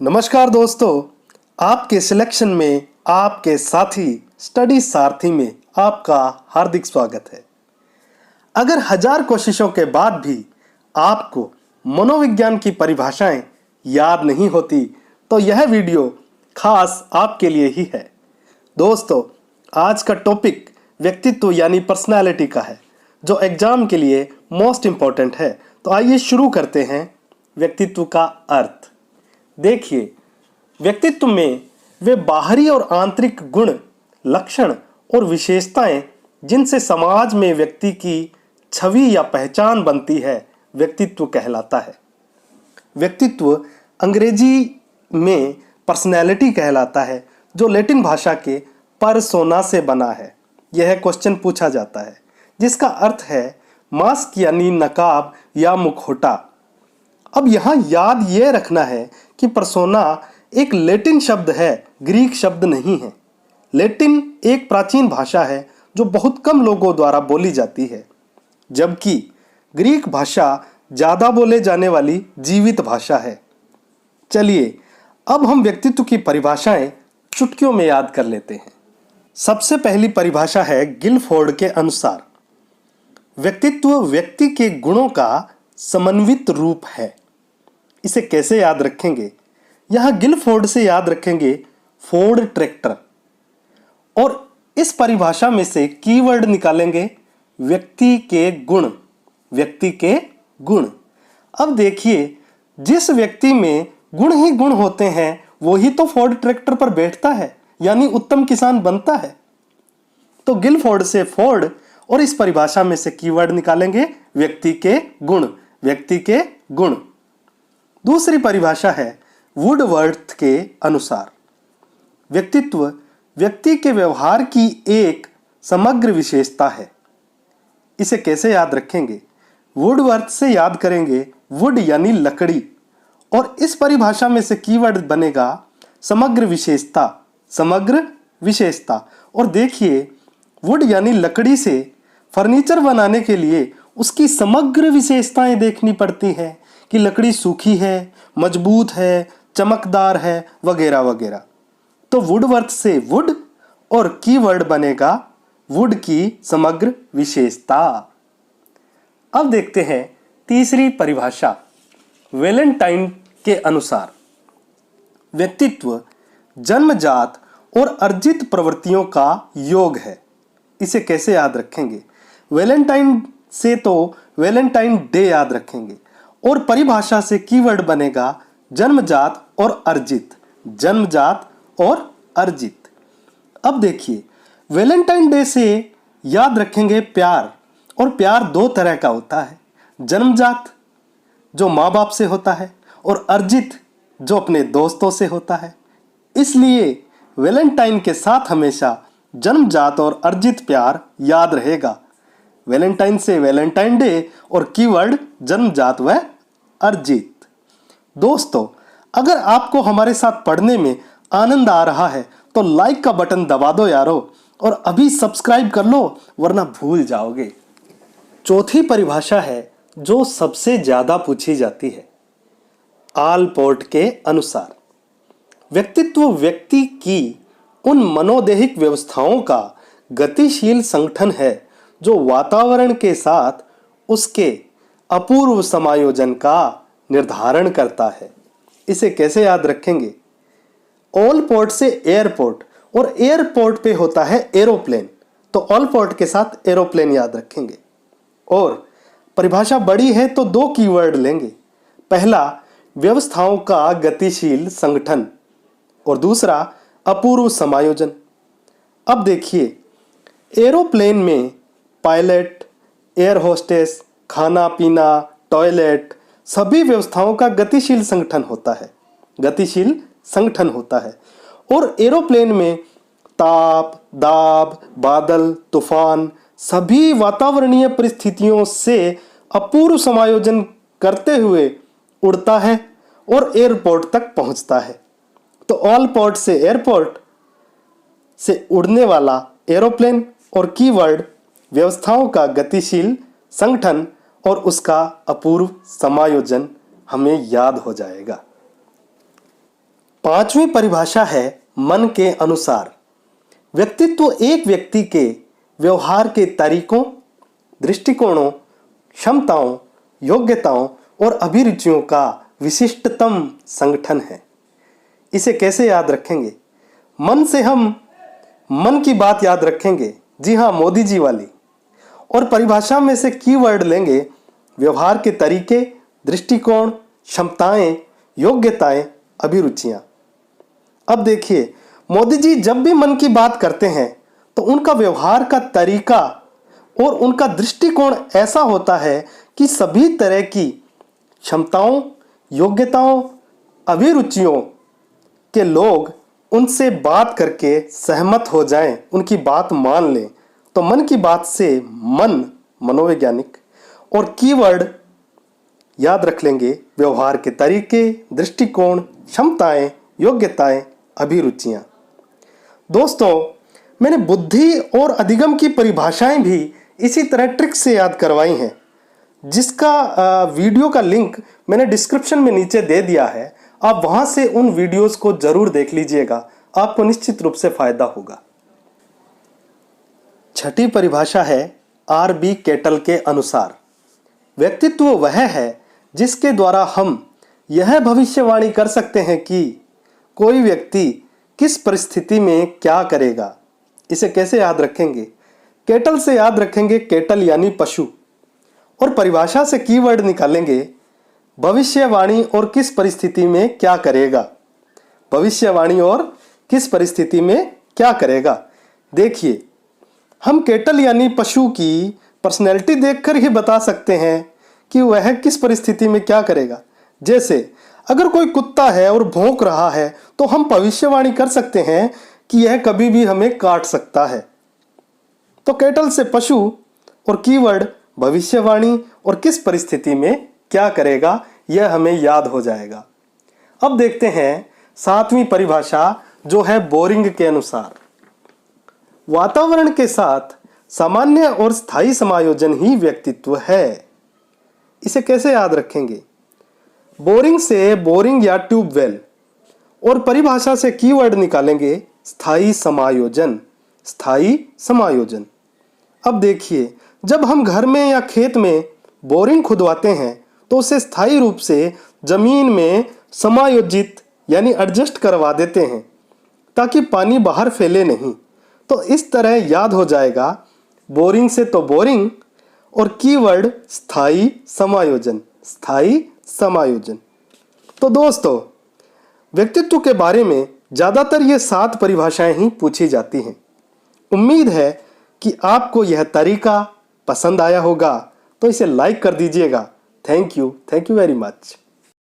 नमस्कार दोस्तों, आपके सिलेक्शन में आपके साथी स्टडी सारथी में आपका हार्दिक स्वागत है। अगर 1000 कोशिशों के बाद भी आपको मनोविज्ञान की परिभाषाएं याद नहीं होती तो यह वीडियो खास आपके लिए ही है। दोस्तों, आज का टॉपिक व्यक्तित्व यानी पर्सनालिटी का है, जो एग्जाम के लिए मोस्ट इम्पॉर्टेंट है। तो आइए शुरू करते हैं। व्यक्तित्व का अर्थ देखिए, व्यक्तित्व में वे बाहरी और आंतरिक गुण, लक्षण और विशेषताएं जिनसे समाज में व्यक्ति की छवि या पहचान बनती है, व्यक्तित्व कहलाता है। व्यक्तित्व अंग्रेजी में पर्सनैलिटी कहलाता है, जो लैटिन भाषा के परसोना से बना है। यह क्वेश्चन पूछा जाता है, जिसका अर्थ है मास्क यानी नकाब या मुखौटा। अब यहाँ याद ये रखना है कि पर्सोना एक लैटिन शब्द है, ग्रीक शब्द नहीं है। लैटिन एक प्राचीन भाषा है जो बहुत कम लोगों द्वारा बोली जाती है, जबकि ग्रीक भाषा ज़्यादा बोले जाने वाली जीवित भाषा है। चलिए अब हम व्यक्तित्व की परिभाषाएं चुटकियों में याद कर लेते हैं। सबसे पहली परिभाषा है गिलफोर्ड के अनुसार, व्यक्तित्व व्यक्ति के गुणों का समन्वित रूप है। इसे कैसे याद रखेंगे? यहाँ गिलफोर्ड से याद रखेंगे फोर्ड ट्रैक्टर, और इस परिभाषा में से कीवर्ड निकालेंगे व्यक्ति के गुण। व्यक्ति के गुण। अब देखिए, जिस व्यक्ति में गुण ही गुण होते हैं वही तो फोर्ड ट्रैक्टर पर बैठता है, यानी उत्तम किसान बनता है। तो गिलफोर्ड से फोर्ड और इस परिभाषा में से कीवर्ड निकालेंगे व्यक्ति के गुण। व्यक्ति के गुण। दूसरी परिभाषा है वुडवर्थ के अनुसार, व्यक्तित्व व्यक्ति के व्यवहार की एक समग्र विशेषता है। इसे कैसे याद रखेंगे? वुडवर्थ से याद करेंगे वुड यानी लकड़ी, और इस परिभाषा में से कीवर्ड बनेगा समग्र विशेषता। समग्र विशेषता। और देखिए, वुड यानी लकड़ी से फर्नीचर बनाने के लिए उसकी समग्र विशेषताएं देखनी पड़ती हैं कि लकड़ी सूखी है, मजबूत है, चमकदार है, वगैरह वगैरह। तो वुडवर्थ से वुड और कीवर्ड बनेगा वुड की समग्र विशेषता। अब देखते हैं तीसरी परिभाषा वैलेंटाइन के अनुसार, व्यक्तित्व जन्मजात और अर्जित प्रवृत्तियों का योग है। इसे कैसे याद रखेंगे? वैलेंटाइन से तो वैलेंटाइन डे याद रखेंगे, और परिभाषा से कीवर्ड बनेगा जन्मजात और अर्जित। जन्मजात और अर्जित। अब देखिए, वैलेंटाइन डे से याद रखेंगे प्यार, और प्यार दो तरह का होता है, जन्मजात जो माँ बाप से होता है, और अर्जित जो अपने दोस्तों से होता है। इसलिए वैलेंटाइन के साथ हमेशा जन्मजात और अर्जित प्यार याद रहेगा। वैलेंटाइन से वैलेंटाइन डे और कीवर्ड जन्मजात व अर्जित। दोस्तों, अगर आपको हमारे साथ पढ़ने में आनंद आ रहा है तो लाइक का बटन दबा दो यारो, और अभी सब्सक्राइब कर लो, वरना भूल जाओगे। चौथी परिभाषा है जो सबसे ज्यादा पूछी जाती है, आलपोर्ट के अनुसार, व्यक्तित्व व्यक्ति की उन मनोदैहिक व्यवस्थाओं का गतिशील संगठन है जो वातावरण के साथ उसके अपूर्व समायोजन का निर्धारण करता है। इसे कैसे याद रखेंगे? ऑलपोर्ट से एयरपोर्ट, और एयरपोर्ट पे होता है एरोप्लेन, तो ऑलपोर्ट के साथ एरोप्लेन याद रखेंगे। और परिभाषा बड़ी है तो दो कीवर्ड लेंगे, पहला व्यवस्थाओं का गतिशील संगठन और दूसरा अपूर्व समायोजन। अब देखिए, एरोप्लेन में पायलट, एयर होस्टेस, खाना पीना, टॉयलेट, सभी व्यवस्थाओं का गतिशील संगठन होता है। गतिशील संगठन होता है। और एरोप्लेन में ताप, दाब, बादल, तूफान, सभी वातावरणीय परिस्थितियों से अपूर्व समायोजन करते हुए उड़ता है और एयरपोर्ट तक पहुंचता है। तो ऑल पोर्ट से एयरपोर्ट से उड़ने वाला एरोप्लेन, और कीवर्ड व्यवस्थाओं का गतिशील संगठन और उसका अपूर्व समायोजन हमें याद हो जाएगा। पांचवी परिभाषा है मन के अनुसार। व्यक्तित्व एक व्यक्ति के व्यवहार के तरीकों, दृष्टिकोणों, क्षमताओं, योग्यताओं और अभिरुचियों का विशिष्टतम संगठन है। इसे कैसे याद रखेंगे? मन से हम मन की बात याद रखेंगे, जी हाँ, मोदी जी वाली। और परिभाषा में से कीवर्ड लेंगे व्यवहार के तरीके, दृष्टिकोण, क्षमताएं, योग्यताएं, अभिरुचियां। अब देखिए, मोदी जी जब भी मन की बात करते हैं तो उनका व्यवहार का तरीका और उनका दृष्टिकोण ऐसा होता है कि सभी तरह की क्षमताओं, योग्यताओं, अभिरुचियों के लोग उनसे बात करके सहमत हो जाएं, उनकी बात मान लें। तो मन की बात से मन मनोवैज्ञानिक, और कीवर्ड याद रख लेंगे व्यवहार के तरीके, दृष्टिकोण, क्षमताएं, योग्यताएं, अभिरुचियां। दोस्तों, मैंने बुद्धि और अधिगम की परिभाषाएं भी इसी तरह ट्रिक से याद करवाई हैं, जिसका वीडियो का लिंक मैंने डिस्क्रिप्शन में नीचे दे दिया है। आप वहां से उन वीडियोस को जरूर देख लीजिएगा, आपको निश्चित रूप से फायदा होगा। छठी परिभाषा है आर.बी. केटल के अनुसार। व्यक्तित्व वह है जिसके द्वारा हम यह भविष्यवाणी कर सकते हैं कि कोई व्यक्ति किस परिस्थिति में क्या करेगा। इसे कैसे याद रखेंगे? केटल से याद रखेंगे, केटल यानी पशु, और परिभाषा से कीवर्ड निकालेंगे भविष्यवाणी और किस परिस्थिति में क्या करेगा। भविष्यवाणी और किस परिस्थिति में क्या करेगा। देखिए, हम केटल यानी पशु की पर्सनैलिटी देखकर ही बता सकते हैं कि वह किस परिस्थिति में क्या करेगा। जैसे अगर कोई कुत्ता है और भौंक रहा है तो हम भविष्यवाणी कर सकते हैं कि यह कभी भी हमें काट सकता है। तो केटल से पशु और कीवर्ड भविष्यवाणी और किस परिस्थिति में क्या करेगा, यह हमें याद हो जाएगा। अब देखते हैं सातवीं परिभाषा, जो है बोरिंग के अनुसार। वातावरण के साथ सामान्य और स्थायी समायोजन ही व्यक्तित्व है। इसे कैसे याद रखेंगे? बोरिंग से बोरिंग या ट्यूबवेल, और परिभाषा से कीवर्ड निकालेंगे स्थायी समायोजन। स्थायी समायोजन। अब देखिए, जब हम घर में या खेत में बोरिंग खुदवाते हैं तो उसे स्थायी रूप से जमीन में समायोजित यानी एडजस्ट करवा देते हैं ताकि पानी बाहर फैले नहीं। तो इस तरह याद हो जाएगा, बोरिंग से तो बोरिंग और कीवर्ड स्थायी समायोजन। स्थायी समायोजन। तो दोस्तों, व्यक्तित्व के बारे में ज़्यादातर ये 7 परिभाषाएं ही पूछी जाती हैं। उम्मीद है कि आपको यह तरीका पसंद आया होगा, तो इसे लाइक कर दीजिएगा। Thank you very much.